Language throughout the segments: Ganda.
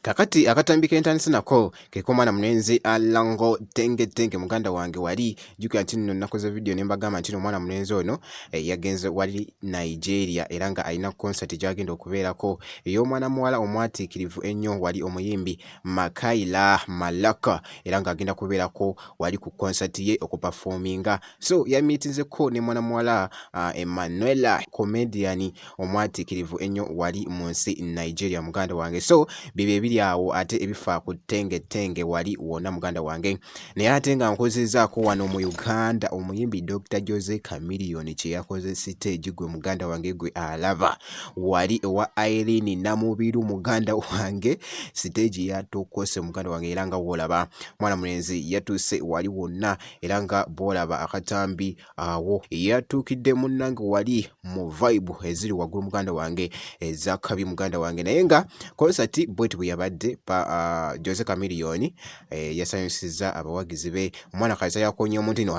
Kakati akatambika entandisi nako keko mwana munenzi alango tenge muganda wange wali jukira nti nno nakoze video ne mbagamba nti mwana munenzi ono yagenze wali Nigeria era nga alina concert gyagenda okubeerako ey'omwana muwala omwatiikirivu ennyo wali omuyimbi Makaila Malaka era nga agenda kubeerako wali ku concert ye okuperforminga. So yamiitinzeko ne mwana muwala Emmanuela comedian omwatiikirivu ennyo wali mu nsi Nigeria muganda wange. So bibye awo ate ebifa ku tenge wali wona muganda wange naye ate nga nkozezaako wano mu Uganda omuyimbi Dr. Jose Chameleone kye yakoze stage gwe muganda wange gwe alaba wali ewa Irene Namubiru muganda wange stage yatokose muganda wange era nga wolaba mwana mulenzi yatuse wali wonna era nga bolaba akatambi awo yatuukidde munnange wali mu vibe eziri waggulu muganda wange ezakabi muganda wange naye nga concert bwetu yabadde pa Jose Chameleone yasanyusiza abawagizi be omwana kaisa yakonya omuntu no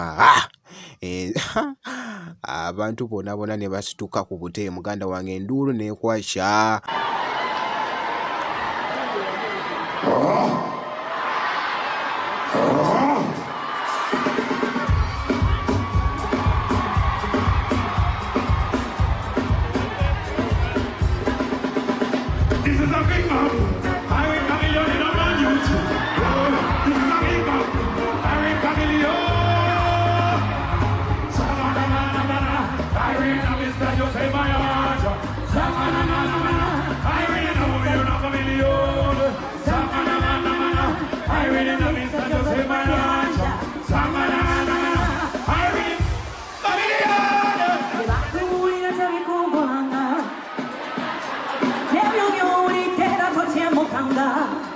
abantu bonna ne basituka ku bute muganda wange enduulu nekwasha Never knew you would eat that, I thought you